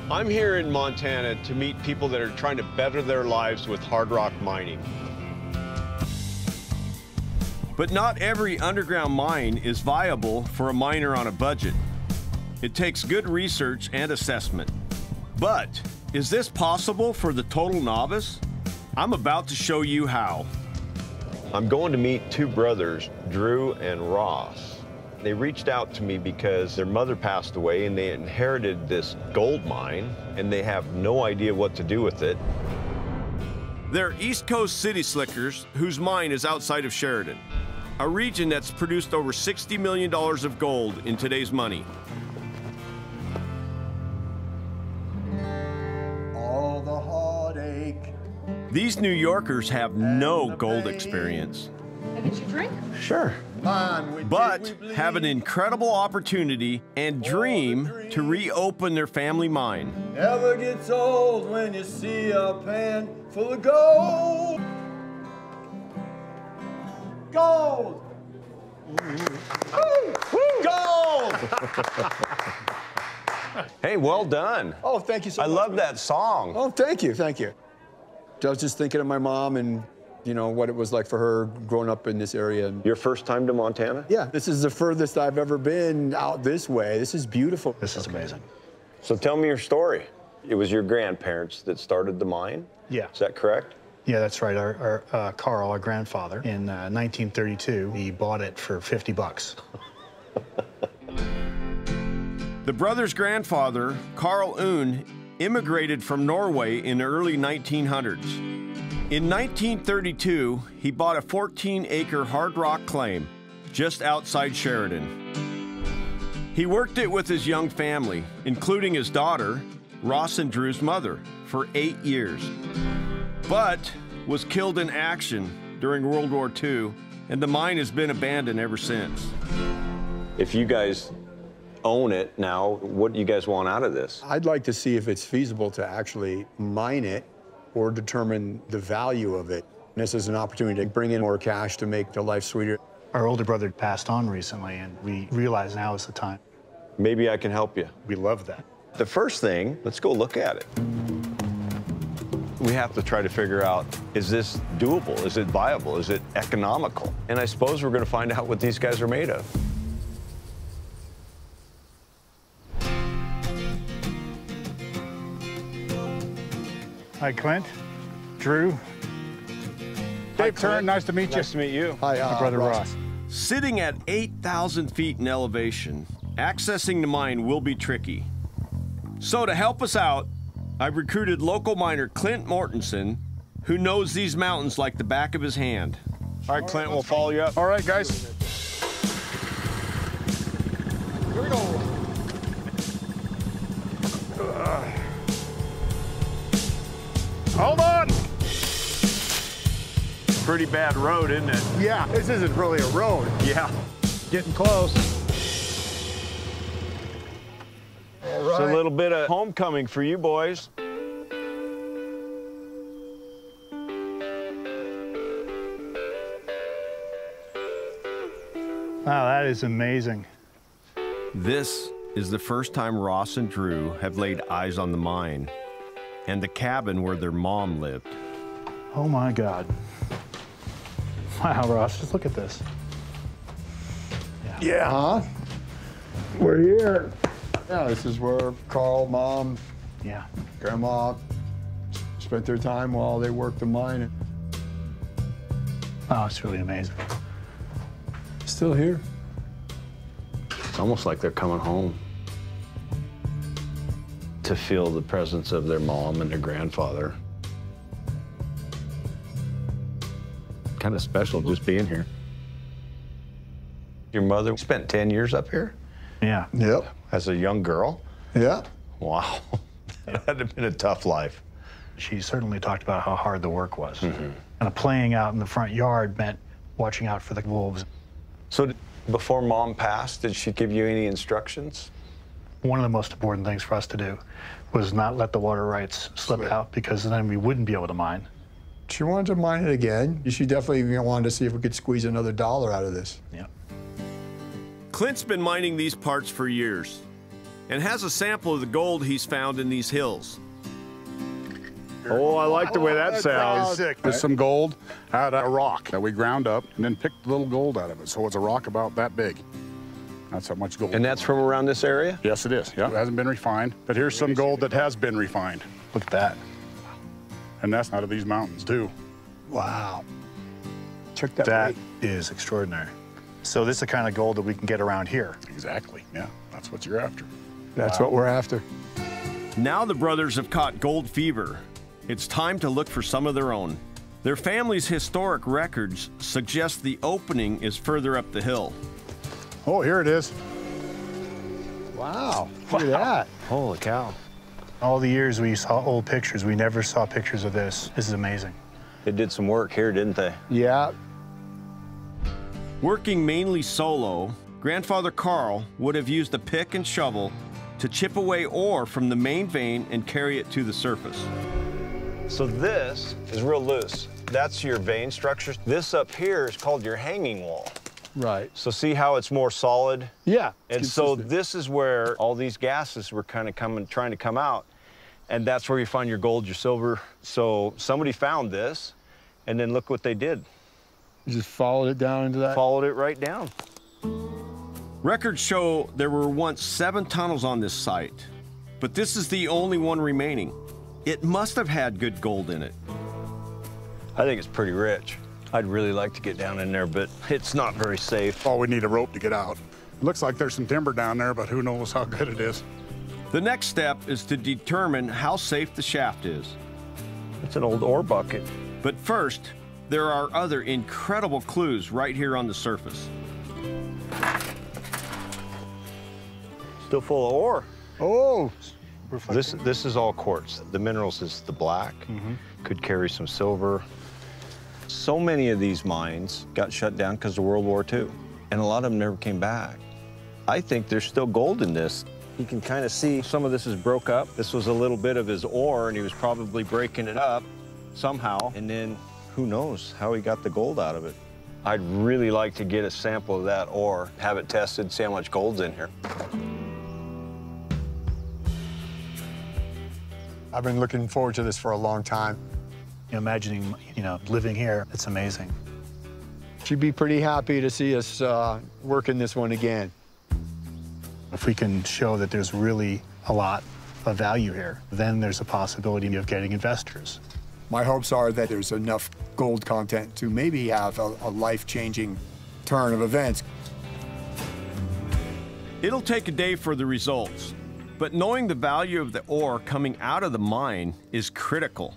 I'm here in Montana to meet people that are trying to better their lives with hard rock mining. But not every underground mine is viable for a miner on a budget. It takes good research and assessment. But is this possible for the total novice? I'm about to show you how. I'm going to meet two brothers, Drew and Ross. They reached out to me because their mother passed away and they inherited this gold mine and they have no idea what to do with it. They're East Coast city slickers whose mine is outside of Sheridan, a region that's produced over $60 million of gold in today's money. All the heartache. These New Yorkers have no gold experience. Can I get you a drink? Sure. But have an incredible opportunity and dream to reopen their family mine. Never gets old when you see a pan full of gold. Gold! Gold! Hey, well done. Oh, thank you so much. I love that song. Oh, thank you, thank you. I was just thinking of my mom and, you know, what it was like for her growing up in this area. Your first time to Montana? Yeah, this is the furthest I've ever been out this way. This is beautiful. This is amazing. So tell me your story. It was your grandparents that started the mine? Yeah. Is that correct? Yeah, that's right. Our Carl, our grandfather, in 1932, he bought it for 50 bucks. The brothers' grandfather, Carl Unn, immigrated from Norway in the early 1900s. In 1932, he bought a 14-acre hard rock claim just outside Sheridan. He worked it with his young family, including his daughter, Ross and Drew's mother, for 8 years, but was killed in action during World War II, and the mine has been abandoned ever since. If you guys own it now, what do you guys want out of this? I'd like to see if it's feasible to actually mine it or determine the value of it. And this is an opportunity to bring in more cash to make their life sweeter. Our older brother passed on recently, and we realize now is the time. Maybe I can help you. We love that. The first thing, let's go look at it. We have to try to figure out, is this doable? Is it viable? Is it economical? And I suppose we're going to find out what these guys are made of. Hi, Clint. Drew. Dejv Turin, nice to meet you. Nice to meet you. Hi, My brother Ross. Sitting at 8,000 feet in elevation, accessing the mine will be tricky. So to help us out, I've recruited local miner Clint Mortensen, who knows these mountains like the back of his hand. All right, Clint, we'll follow you up. All right, guys. Here we go. Hold on. Pretty bad road, isn't it? Yeah, this isn't really a road. Yeah. Getting close. All It's right. a little bit of homecoming for you boys. Wow, that is amazing. This is the first time Ross and Drew have laid eyes on the mine and the cabin where their mom lived. Oh my God. Wow, Ross, just look at this. Yeah, huh? We're here. Yeah, this is where Carl, Mom, Yeah. Grandma spent their time while they worked the mine. Oh, it's really amazing. Still here. It's almost like they're coming home. To feel the presence of their mom and their grandfather. Kind of special just being here. Your mother spent 10 years up here Yeah. Yep. as a young girl? Yeah. Wow. That had to have been a tough life. She certainly talked about how hard the work was. And playing out in the front yard meant watching out for the wolves. So before Mom passed, did she give you any instructions? One of the most important things for us to do was not let the water rights slip out, because then we wouldn't be able to mine. She wanted to mine it again. She definitely wanted to see if we could squeeze another dollar out of this. Yeah. Clint's been mining these parts for years. and has a sample of the gold he's found in these hills. Oh, I like the way that sounds. There's some gold out of a rock that we ground up and then picked a little gold out of it. So it's a rock about that big. That's how much gold. And that's from around this area? Yes, it is. Yeah, it hasn't been refined. But here's some gold that has been refined. Look at that. And that's out of these mountains, too. Wow. Check that That weight. is extraordinary. So this is the kind of gold that we can get around here. Exactly. Yeah, that's what you're after. That's what we're after. Now the brothers have caught gold fever. It's time to look for some of their own. Their family's historic records suggest the opening is further up the hill. Oh, here it is. Wow, look at that. Holy cow. All the years we saw old pictures, we never saw pictures of this. This is amazing. They did some work here, didn't they? Yeah. Working mainly solo, Grandfather Carl would have used a pick and shovel to chip away ore from the main vein and carry it to the surface. So this is real loose. That's your vein structure. This up here is called your hanging wall. Right. So see how it's more solid? Yeah. And so this is where all these gases were kind of trying to come out. And that's where you find your gold, your silver. So somebody found this, and then look what they did. You just followed it down into that? Followed it right down. Records show there were once 7 tunnels on this site, but this is the only one remaining. It must have had good gold in it. I think it's pretty rich. I'd really like to get down in there, but it's not very safe. Oh, we need a rope to get out. It looks like there's some timber down there, but who knows how good it is. The next step is to determine how safe the shaft is. It's an old ore bucket. But first, there are other incredible clues right here on the surface. Still full of ore. Oh. This is all quartz. The minerals is the black. Could carry some silver. So many of these mines got shut down because of World War II, and a lot of them never came back. I think there's still gold in this. You can kind of see some of this is broke up. This was a little bit of his ore, and he was probably breaking it up somehow, and then who knows how he got the gold out of it. I'd really like to get a sample of that ore, have it tested, see how much gold's in here. I've been looking forward to this for a long time. Imagining, living here, it's amazing. She'd be pretty happy to see us working this one again. If we can show that there's really a lot of value here, then there's a possibility of getting investors. My hopes are that there's enough gold content to maybe have a life-changing turn of events. It'll take a day for the results, but knowing the value of the ore coming out of the mine is critical.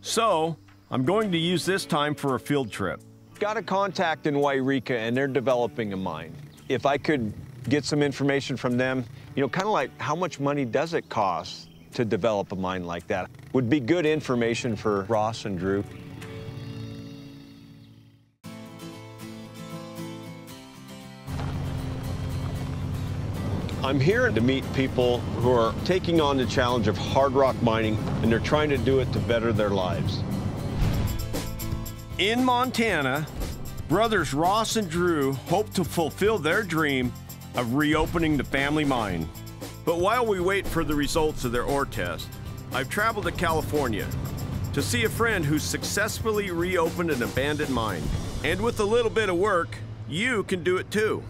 So, I'm going to use this time for a field trip. Got a contact in Wairika, and they're developing a mine. If I could get some information from them, kind of like how much money does it cost to develop a mine like that? Would be good information for Ross and Drew. I'm here to meet people who are taking on the challenge of hard rock mining, and they're trying to do it to better their lives. In Montana, brothers Ross and Drew hope to fulfill their dream of reopening the family mine. But while we wait for the results of their ore test, I've traveled to California to see a friend who's successfully reopened an abandoned mine. And with a little bit of work, you can do it too.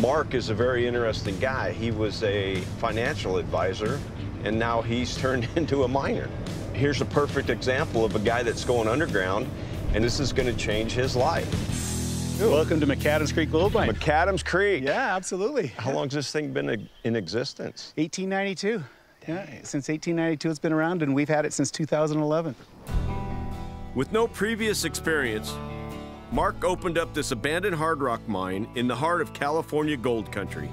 Mark is a very interesting guy. He was a financial advisor, and now he's turned into a miner. Here's a perfect example of a guy that's going underground, and this is going to change his life. Welcome to McAdams Creek Gold Mine. McAdams Creek. Yeah, absolutely. How long has this thing been in existence? 1892. Yeah, since 1892 it's been around, and we've had it since 2011. With no previous experience, Mark opened up this abandoned hard rock mine in the heart of California gold country.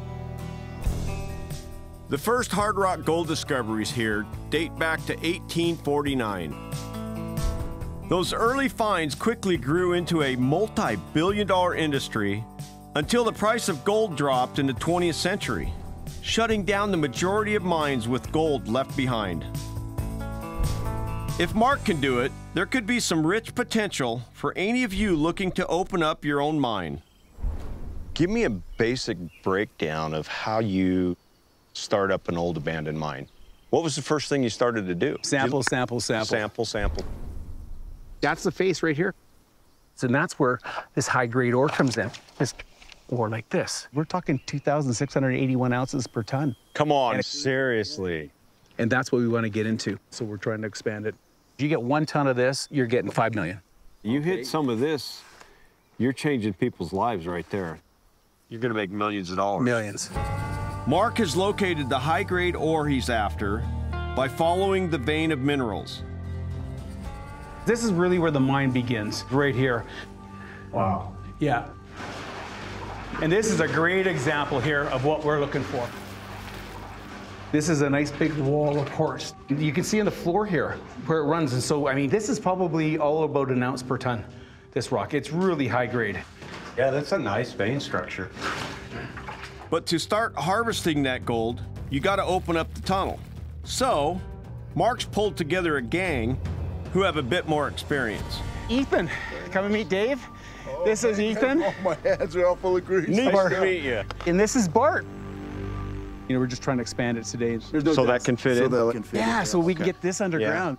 The first hard rock gold discoveries here date back to 1849. Those early finds quickly grew into a multi-billion-dollar industry until the price of gold dropped in the 20th century, shutting down the majority of mines with gold left behind. If Mark can do it, there could be some rich potential for any of you looking to open up your own mine. Give me a basic breakdown of how you start up an old abandoned mine. What was the first thing you started to do? Sample, sample, sample. Sample, sample. That's the face right here. And that's where this high-grade ore comes in, this ore like this. We're talking 2,681 ounces per ton. Come on, seriously. And that's what we want to get into. So we're trying to expand it. If you get 1 ton of this, you're getting 5 million. You hit some of this, you're changing people's lives right there. You're gonna make millions of dollars. Millions. Mark has located the high-grade ore he's after by following the vein of minerals. This is really where the mine begins, right here. Wow. Yeah. And this is a great example here of what we're looking for. This is a nice big wall of quartz. You can see on the floor here where it runs. And so, I mean, this is probably all about an ounce per ton, this rock. It's really high grade. Yeah, that's a nice vein structure. But to start harvesting that gold, you gotta open up the tunnel. So, Mark's pulled together a gang who have a bit more experience. Ethan, come and meet Dave. This is Ethan. Oh, my hands are all full of grease. Nice to meet you. And this is Bart. You know, we're just trying to expand it today. So that can fit in? Yeah, so we can get this underground.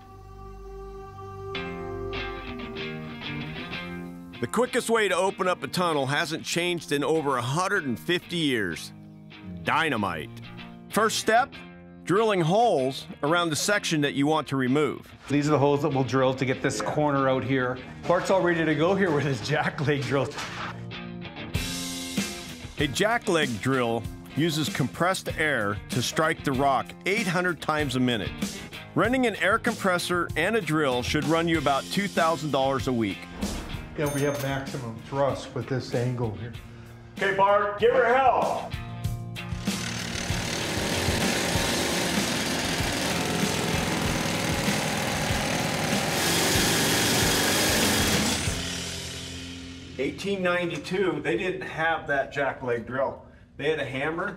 The quickest way to open up a tunnel hasn't changed in over 150 years. Dynamite. First step, drilling holes around the section that you want to remove. These are the holes that we'll drill to get this corner out here. Bart's all ready to go here with his jackleg drill. A jackleg drill uses compressed air to strike the rock 800 times a minute. Renting an air compressor and a drill should run you about $2,000 a week. Yeah, we have maximum thrust with this angle here. Okay, Bart, give her hell. $1892, they didn't have that jackleg drill. They had a hammer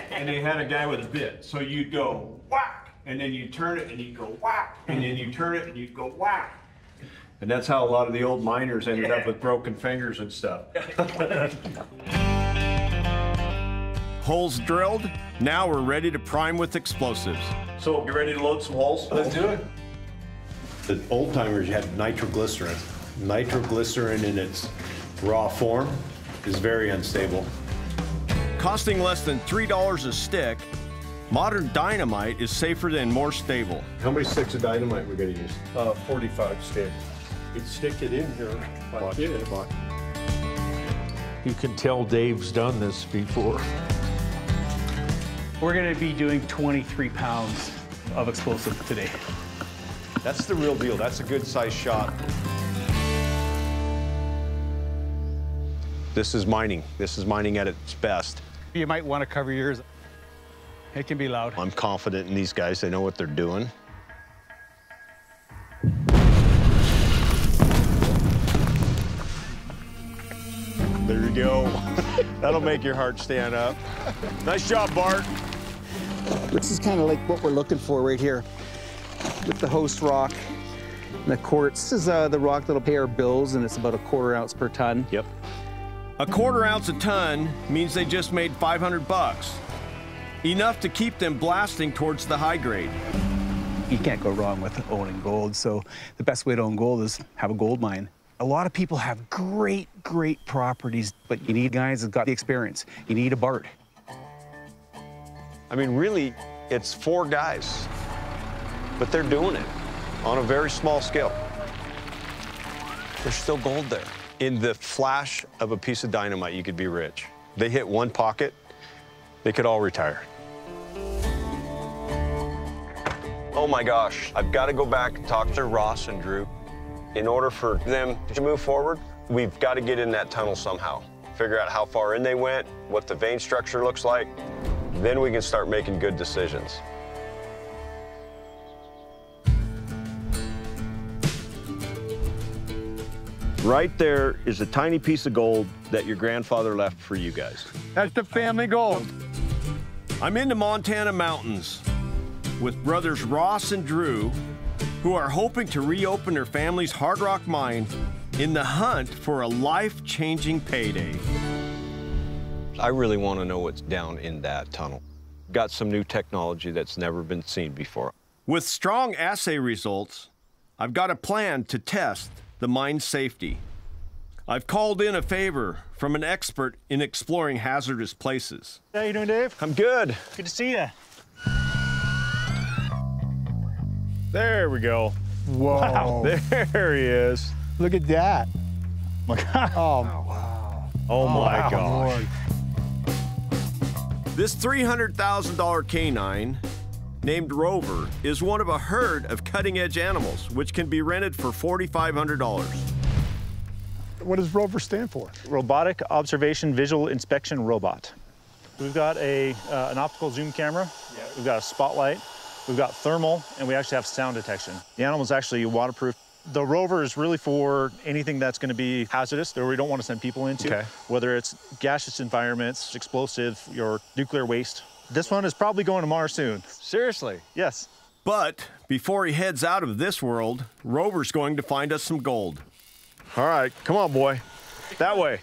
and they had a guy with a bit. So you'd go whack, and then you turn it and you'd go whack, and then you turn it and you'd go whack. And that's how a lot of the old miners ended up with broken fingers and stuff. Holes drilled, now we're ready to prime with explosives. So, you ready to load some holes? Let's do it. The old timers had nitroglycerin. Nitroglycerin in its raw form is very unstable. Costing less than $3 a stick, modern dynamite is safer and more stable. How many sticks of dynamite we're going to use? 45 stick. You'd stick it in here like this. You can tell Dave's done this before. We're gonna be doing 23 pounds of explosive today. That's the real deal. That's a good size shot. This is mining. This is mining at its best. You might want to cover your ears. It can be loud. I'm confident in these guys. They know what they're doing. There you go. That'll make your heart stand up. Nice job, Bart. This is kind of like what we're looking for right here with the host rock and the quartz. This is the rock that'll pay our bills, and it's about 1/4 ounce per ton. Yep. 1/4 ounce a ton means they just made 500 bucks. Enough to keep them blasting towards the high grade. You can't go wrong with owning gold, so the best way to own gold is have a gold mine. A lot of people have great, great properties, but you need guys that got the experience. You need a Bart. I mean, really, it's 4 guys, but they're doing it on a very small scale. There's still gold there. In the flash of a piece of dynamite, you could be rich. They hit one pocket, they could all retire. Oh my gosh, I've got to go back and talk to Ross and Drew. In order for them to move forward, we've got to get in that tunnel somehow. Figure out how far in they went, what the vein structure looks like. Then we can start making good decisions. Right there is a tiny piece of gold that your grandfather left for you guys. That's the family gold. I'm in the Montana mountains with brothers Ross and Drew, who are hoping to reopen their family's hard rock mine in the hunt for a life-changing payday. I really want to know what's down in that tunnel. Got some new technology that's never been seen before. With strong assay results, I've got a plan to test the mine's safety. I've called in a favor from an expert in exploring hazardous places. How you doing, Dave? I'm good. Good to see you. There we go. Whoa. Wow. There he is. Look at that. My God. Oh, wow. Oh my gosh. This $300,000 canine, named Rover, is one of a herd of cutting-edge animals, which can be rented for $4,500. What does Rover stand for? Robotic Observation Visual Inspection Robot. We've got an optical zoom camera. We've got a spotlight. We've got thermal, and we actually have sound detection. The animal's actually waterproof. The Rover is really for anything that's going to be hazardous that we don't want to send people into, whether it's gaseous environments, explosive, or nuclear waste. This one is probably going to Mars soon. Seriously? Yes. But before he heads out of this world, Rover's going to find us some gold. All right, come on, boy. That way.